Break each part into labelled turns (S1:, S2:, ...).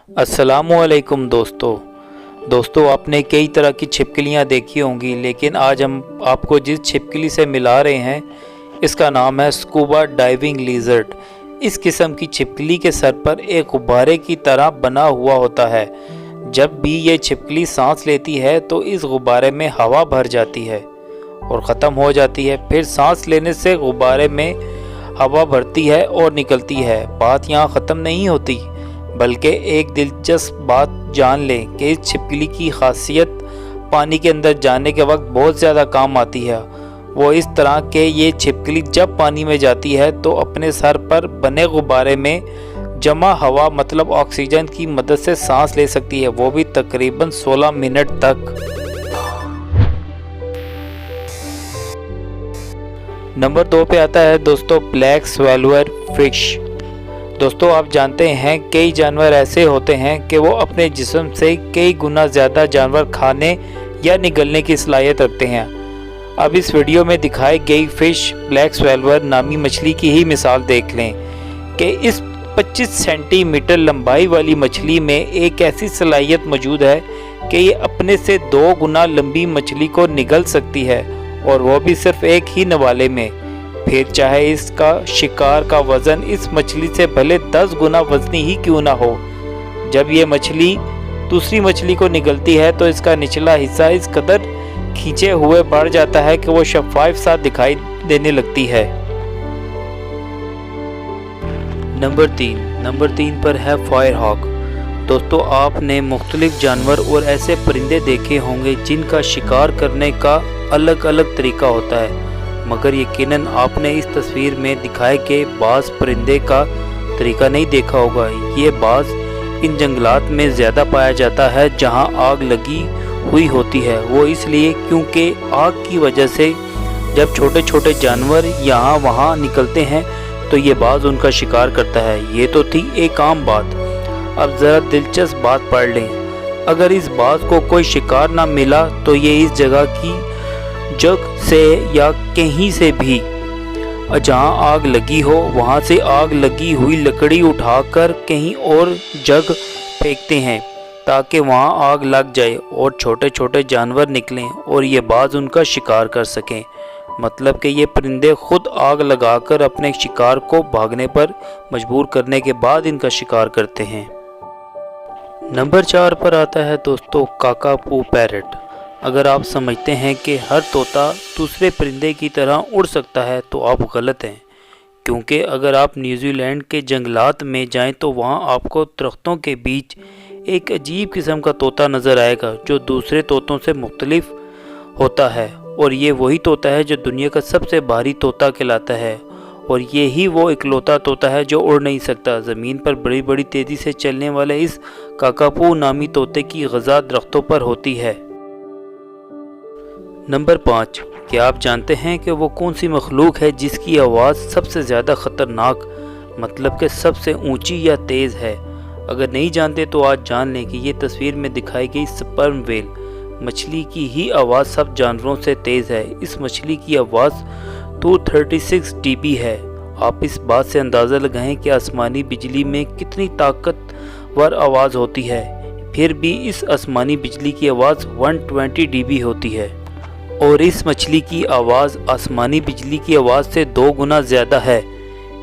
S1: अस्सलामुअलैकुम दोस्तों आपने कई तरह की छिपकलियाँ देखी होंगी, लेकिन आज हम आपको जिस छिपकली से मिला रहे हैं इसका नाम है स्कूबा डाइविंग लिजर्ड। इस किस्म की छिपकली के सर पर एक गुब्बारे की तरह बना हुआ होता है। जब भी ये छिपकली सांस लेती है तो इस गुब्बारे में हवा भर जाती है और ख़त्म हो जाती है। फिर सांस लेने से गुब्बारे में हवा भरती है और निकलती है। बात यहाँ ख़त्म नहीं होती, बल्कि एक दिलचस्प बात जान लें कि इस छिपकली की खासियत पानी के अंदर जाने के वक्त बहुत ज़्यादा काम आती है। वो इस तरह के ये छिपकली जब पानी में जाती है तो अपने सर पर बने गुब्बारे में जमा हवा मतलब ऑक्सीजन की मदद से सांस ले सकती है, वो भी तकरीबन 16 मिनट तक। नंबर 2 पे आता है दोस्तों ब्लैक स्वेलवर फिश। दोस्तों आप जानते हैं कई जानवर ऐसे होते हैं कि वो अपने जिस्म से कई गुना ज़्यादा जानवर खाने या निगलने की सलाहियत रखते हैं। अब इस वीडियो में दिखाई गई फ़िश ब्लैक स्वेलवर नामी मछली की ही मिसाल देख लें कि इस 25 सेंटीमीटर लंबाई वाली मछली में एक ऐसी सलाहियत मौजूद है कि ये अपने से 2 गुना लंबी मछली को निगल सकती है, और वो भी सिर्फ एक ही नवाले में। फिर चाहे इसका शिकार का वज़न इस मछली से भले 10 गुना वजनी ही क्यों ना हो। जब ये मछली दूसरी मछली को निगलती है तो इसका निचला हिस्सा इस कदर खींचे हुए बढ़ जाता है कि वो शफ़ाफ सा दिखाई देने लगती है। नंबर 3 पर है फायर हॉक। दोस्तों आपने मुख्तलिफ जानवर और ऐसे परिंदे देखे होंगे जिनका शिकार करने का अलग अलग तरीका होता है, मगर यकीनन आपने इस तस्वीर में दिखाए गए बाज़ परिंदे का तरीका नहीं देखा होगा। ये बाज़ इन जंगलात में ज़्यादा पाया जाता है जहां आग लगी हुई होती है। वो इसलिए क्योंकि आग की वजह से जब छोटे छोटे जानवर यहाँ वहाँ निकलते हैं तो ये बाज़ उनका शिकार करता है। ये तो थी एक आम बात। अब ज़रा दिलचस्प बात पढ़ लें। अगर इस बाज़ को कोई शिकार ना मिला तो ये इस जगह की जग से या कहीं से भी जहां आग लगी हो वहां से आग लगी हुई लकड़ी उठाकर कहीं और जग फेंकते हैं ताकि वहां आग लग जाए और छोटे छोटे जानवर निकलें और ये बाज़ उनका शिकार कर सकें। मतलब कि ये परिंदे खुद आग लगाकर अपने शिकार को भागने पर मजबूर करने के बाद इनका शिकार करते हैं। नंबर 4 पर आता है दोस्तों काकापू पैरट। अगर आप समझते हैं कि हर तोता दूसरे परिंदे की तरह उड़ सकता है तो आप गलत हैं, क्योंकि अगर आप न्यूजीलैंड के जंगलात में जाएं तो वहां आपको दरख्तों के बीच एक अजीब किस्म का तोता नज़र आएगा जो दूसरे तोतों से मुख्तलिफ होता है, और ये वही तोता है जो दुनिया का सबसे भारी तोता कहलाता है, और ये ही वो इकलौता तोता है जो उड़ नहीं सकता। ज़मीन पर बड़ी बड़ी तेज़ी से चलने वाले इस काकापू नामी तोते की ग़िज़ा दरख्तों पर होती है। नंबर 5, क्या आप जानते हैं कि वो कौन सी मखलूक है जिसकी आवाज़ सबसे ज़्यादा ख़तरनाक मतलब कि सबसे ऊंची या तेज़ है? अगर नहीं जानते तो आज जान लें कि ये तस्वीर में दिखाई गई स्पर्म व्हेल मछली की ही आवाज़ सब जानवरों से तेज़ है। इस मछली की आवाज़ 236 dB है। आप इस बात से अंदाज़ा लगाएं कि आसमानी बिजली में कितनी ताकतवर आवाज़ होती है, फिर भी इस आसमानी बिजली की आवाज़ 120 dB होती है, और इस मछली की आवाज़ आसमानी बिजली की आवाज़ से 2 गुना ज़्यादा है।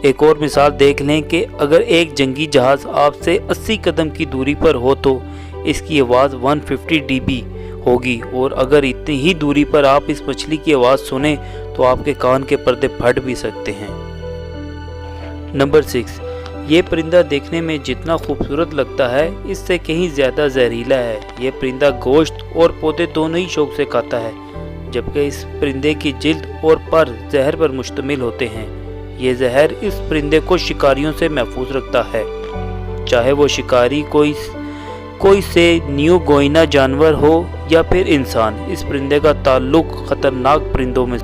S1: एक और मिसाल देख लें कि अगर एक जंगी जहाज़ आपसे 80 कदम की दूरी पर हो तो इसकी आवाज़ 150 dB होगी, और अगर इतनी ही दूरी पर आप इस मछली की आवाज़ सुने तो आपके कान के पर्दे फट भी सकते हैं। नंबर 6, ये परिंदा देखने में जितना खूबसूरत लगता है इससे कहीं ज़्यादा जहरीला है। ये परिंदा गोश्त और पौधे दोनों ही शौक से खाता है, जबकि इस परिंदे की जिल्द और पर जहर पर मुश्तमिल होते हैं। ये जहर इस परिंदे को शिकारियों से महफूज रखता है, चाहे वो शिकारी कोई से न्यू गोइना जानवर हो या फिर इंसान। इस परिंदे का ताल्लुक खतरनाक परिंदों में